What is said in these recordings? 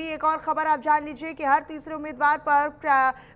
हुई एक और खबर आप जान लीजिए कि हर तीसरे उम्मीदवार पर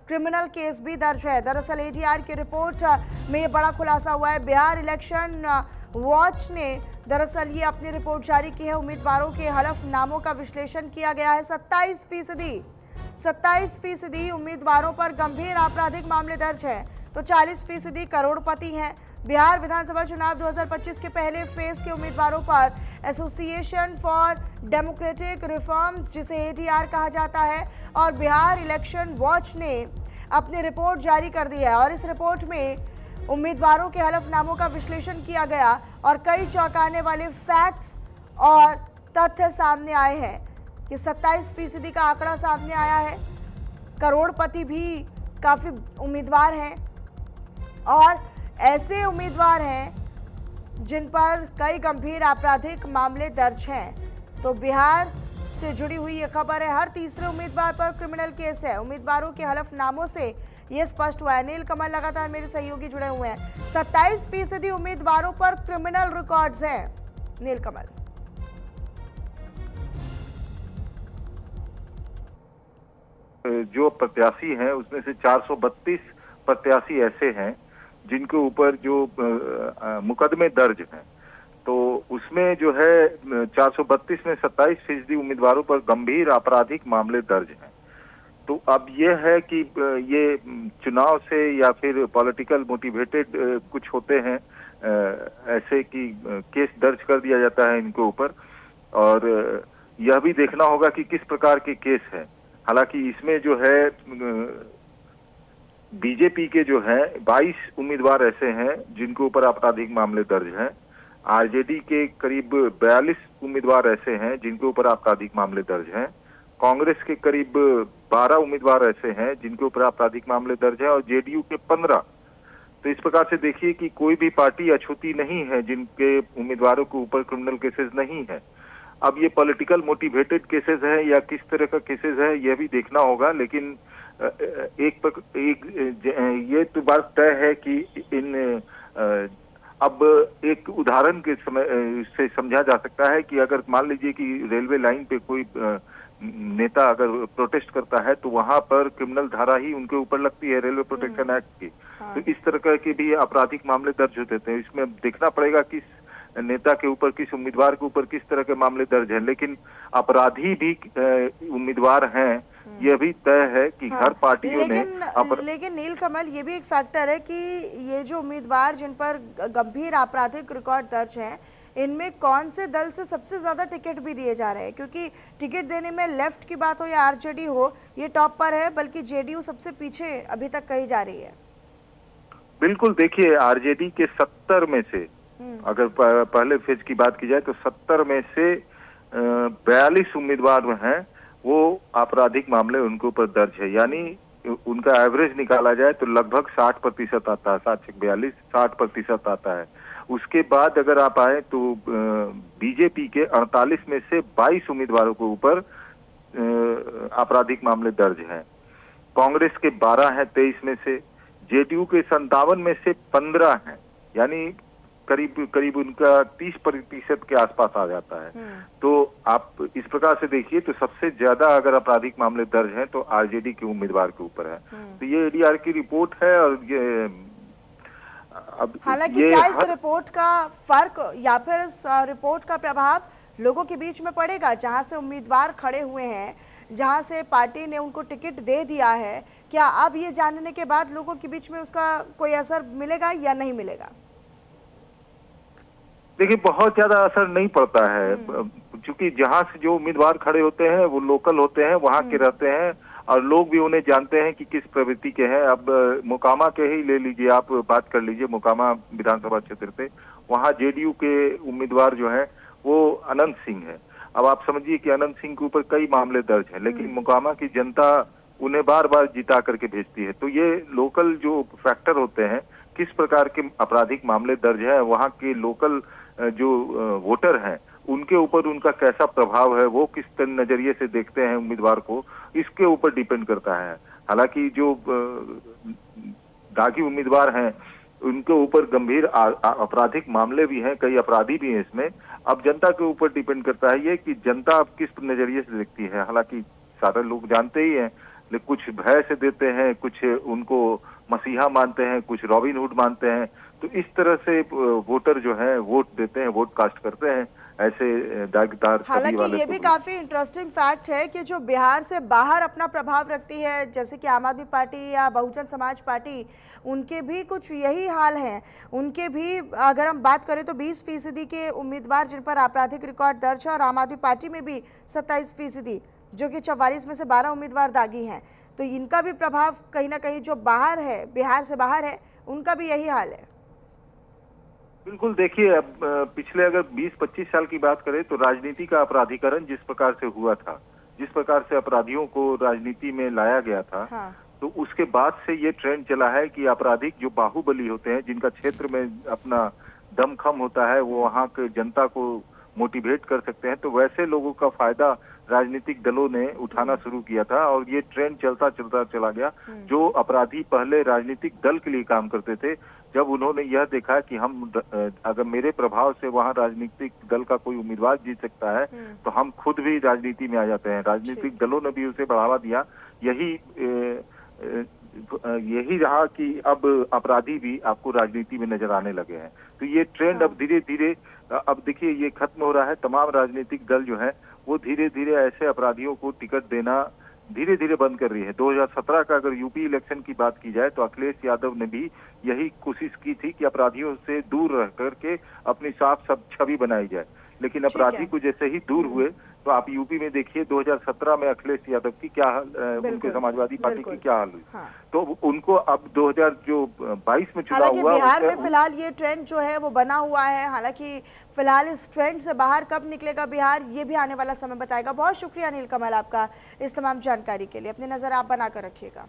क्रिमिनल केस भी दर्ज है। दरअसल एडीआर की रिपोर्ट में ये बड़ा खुलासा हुआ है। बिहार इलेक्शन वॉच ने दरअसल ये अपनी रिपोर्ट जारी की है। उम्मीदवारों के हलफनामों का विश्लेषण किया गया है। 27% उम्मीदवारों पर गंभीर आपराधिक मामले दर्ज है, तो 40% करोड़पति हैं। बिहार विधानसभा चुनाव 2025 के पहले फेज के उम्मीदवारों पर एसोसिएशन फॉर डेमोक्रेटिक रिफॉर्म्स, जिसे एडीआर कहा जाता है, और बिहार इलेक्शन वॉच ने अपनी रिपोर्ट जारी कर दी है। और इस रिपोर्ट में उम्मीदवारों के हलफनामों का विश्लेषण किया गया और कई चौंकाने वाले फैक्ट्स और तथ्य सामने आए हैं। कि 27% का आंकड़ा सामने आया है। करोड़पति भी काफी उम्मीदवार हैं और ऐसे उम्मीदवार हैं जिन पर कई गंभीर आपराधिक मामले दर्ज हैं। तो बिहार से जुड़ी हुई ये खबर है। हर तीसरे उम्मीदवार पर क्रिमिनल केस है। उम्मीदवारों के हलफनामों से ये स्पष्ट हुआ है। नील कमल लगातार मेरे सहयोगी जुड़े हुए हैं। 27% उम्मीदवारों पर क्रिमिनल रिकॉर्ड्स हैं। नील कमल, जो प्रत्याशी हैं उसमें से 432 प्रत्याशी ऐसे हैं जिनके ऊपर जो मुकदमे दर्ज हैं। तो उसमें जो है 432 में 27% उम्मीदवारों पर गंभीर आपराधिक मामले दर्ज हैं। तो अब ये है कि ये चुनाव से या फिर पॉलिटिकल मोटिवेटेड कुछ होते हैं ऐसे कि केस दर्ज कर दिया जाता है इनके ऊपर, और यह भी देखना होगा कि किस प्रकार के केस हैं। हालांकि इसमें जो है बीजेपी के जो है 22 उम्मीदवार ऐसे हैं जिनके ऊपर आपराधिक मामले दर्ज हैं। आरजेडी के करीब 42 उम्मीदवार ऐसे हैं जिनके ऊपर आपराधिक मामले दर्ज हैं। कांग्रेस के करीब 12 उम्मीदवार ऐसे हैं जिनके ऊपर आपराधिक मामले दर्ज हैं और जेडीयू के 15। तो इस प्रकार से देखिए कि कोई भी पार्टी अछूती नहीं है जिनके उम्मीदवारों के ऊपर क्रिमिनल केसेस नहीं है। अब ये पॉलिटिकल मोटिवेटेड केसेस है या किस तरह का केसेस है यह भी देखना होगा, लेकिन ये तो बात तय है कि अब एक उदाहरण के समय से समझा जा सकता है कि अगर मान लीजिए कि रेलवे लाइन पे कोई नेता अगर प्रोटेस्ट करता है तो वहां पर क्रिमिनल धारा ही उनके ऊपर लगती है, रेलवे प्रोटेक्शन एक्ट की। तो इस तरह के भी आपराधिक मामले दर्ज होते हैं। इसमें देखना पड़ेगा किस नेता के ऊपर, किस उम्मीदवार के ऊपर किस तरह के मामले दर्ज हैं, लेकिन अपराधी भी उम्मीदवार हैं, यह भी तय है कि हर पार्टियों ने। लेकिन नील कमल, ये भी एक फैक्टर है कि ये जो उम्मीदवार जिन पर गंभीर आपराधिक रिकॉर्ड दर्ज हैं, इनमें कौन से दल से सबसे ज्यादा टिकट भी दिए जा रहे हैं? क्योंकि टिकट देने में लेफ्ट की बात हो या आरजेडी हो, ये टॉप पर है, बल्कि जेडीयू सबसे पीछे अभी तक कही जा रही है। बिल्कुल, देखिए आरजेडी के 70 में से अगर पहले फेज की बात की जाए तो 70 में से 42 उम्मीदवार हैं, वो आपराधिक मामले उनके ऊपर दर्ज है। यानी उनका एवरेज निकाला जाए तो लगभग 60% आता है, 7 से 42 60% आता है। उसके बाद अगर आप आए तो बीजेपी के 48 में से 22 उम्मीदवारों के ऊपर आपराधिक मामले दर्ज हैं। कांग्रेस के 12 हैं 23 में से, जेडीयू के 57 में से 15 हैं, यानी करीब उनका 30% के आसपास आ जाता है। तो आप इस प्रकार से देखिए तो सबसे ज्यादा अगर आपराधिक मामले दर्ज हैं तो आरजेडी के उम्मीदवार के ऊपर है। तो ये एडीआर की रिपोर्ट है और ये अब हालांकि क्या इस रिपोर्ट का फर्क या फिर इस रिपोर्ट का प्रभाव लोगों के बीच में पड़ेगा? जहां से उम्मीदवार खड़े हुए हैं, जहां से पार्टी ने उनको टिकट दे दिया है, क्या अब ये जानने के बाद लोगों के बीच में उसका कोई असर मिलेगा या नहीं मिलेगा? देखिए, बहुत ज्यादा असर नहीं पड़ता है, क्योंकि जहां से जो उम्मीदवार खड़े होते हैं वो लोकल होते हैं, वहां के रहते हैं और लोग भी उन्हें जानते हैं कि किस प्रवृत्ति के हैं। अब मोकामा के ही ले लीजिए, आप बात कर लीजिए मोकामा विधानसभा क्षेत्र से, वहां जेडीयू के उम्मीदवार जो है वो अनंत सिंह है। अब आप समझिए कि अनंत सिंह के ऊपर कई मामले दर्ज हैं, लेकिन मोकामा की जनता उन्हें बार बार जिता करके भेजती है। तो ये लोकल जो फैक्टर होते हैं, किस प्रकार के आपराधिक मामले दर्ज है, वहाँ के लोकल जो वोटर हैं उनके ऊपर उनका कैसा प्रभाव है, वो किस नजरिए से देखते हैं उम्मीदवार को, इसके ऊपर डिपेंड करता है। हालांकि जो दागी उम्मीदवार हैं उनके ऊपर गंभीर आपराधिक मामले भी हैं, कई अपराधी भी हैं इसमें। अब जनता के ऊपर डिपेंड करता है ये कि जनता अब किस नजरिए से देखती है। हालांकि सारे लोग जानते ही हैं, लेकिन कुछ भय से देते हैं, कुछ उनको मसीहा मानते हैं, कुछ रॉबिन हुड मानते हैं। तो इस तरह से वोटर जो है वोट देते हैं, वोट कास्ट करते हैं ऐसे दागदार छवि हालांकि वाले ये को भी भी। काफी इंटरेस्टिंग फैक्ट है कि जो बिहार से बाहर अपना प्रभाव रखती है, जैसे कि आम आदमी पार्टी या बहुजन समाज पार्टी, उनके भी कुछ यही हाल है। उनके भी अगर हम बात करें तो 20% के उम्मीदवार जिन पर आपराधिक रिकॉर्ड दर्ज है, और आम आदमी पार्टी में भी 27%, जो कि 44 में से 12 उम्मीदवार दागी हैं। तो इनका भी प्रभाव कहीं ना कहीं जो बाहर है, बिहार से बाहर है, उनका भी यही हाल है। बिल्कुल, देखिए अब पिछले अगर 20-25 साल की बात करें तो राजनीति का अपराधीकरण जिस प्रकार से हुआ था, जिस प्रकार से अपराधियों को राजनीति में लाया गया था, हाँ। तो उसके बाद से ये ट्रेंड चला है कि आपराधिक जो बाहुबली होते हैं, जिनका क्षेत्र में अपना दमखम होता है, वो वहां के जनता को मोटिवेट कर सकते हैं, तो वैसे लोगों का फायदा राजनीतिक दलों ने उठाना शुरू किया था और ये ट्रेंड चलता चलता चला गया। जो अपराधी पहले राजनीतिक दल के लिए काम करते थे, जब उन्होंने यह देखा कि हम अगर मेरे प्रभाव से वहां राजनीतिक दल का कोई उम्मीदवार जीत सकता है, तो हम खुद भी राजनीति में आ जाते हैं। राजनीतिक दलों ने भी उसे बढ़ावा दिया। यही रहा कि अब अपराधी भी आपको राजनीति में नजर आने लगे हैं। तो ये ट्रेंड अब धीरे धीरे, अब देखिए ये खत्म हो रहा है। तमाम राजनीतिक दल जो है वो धीरे धीरे ऐसे अपराधियों को टिकट देना धीरे धीरे बंद कर रही है। 2017 का अगर यूपी इलेक्शन की बात की जाए तो अखिलेश यादव ने भी यही कोशिश की थी कि अपराधियों से दूर रह करके अपनी साफ सब छवि बनाई जाए, लेकिन अपराधी को जैसे ही दूर हुए तो आप यूपी में देखिए 2017 में अखिलेश यादव की क्या उनके समाजवादी पार्टी की क्या हाल हुई। हाँ। तो उनको अब 2022 में चुनाव हुआ, बिहार में फिलहाल ये ट्रेंड जो है वो बना हुआ है। हालांकि फिलहाल इस ट्रेंड से बाहर कब निकलेगा बिहार, ये भी आने वाला समय बताएगा। बहुत शुक्रिया नीलकमल आपका इस तमाम जानकारी के लिए। अपनी नजर आप बनाकर रखिएगा।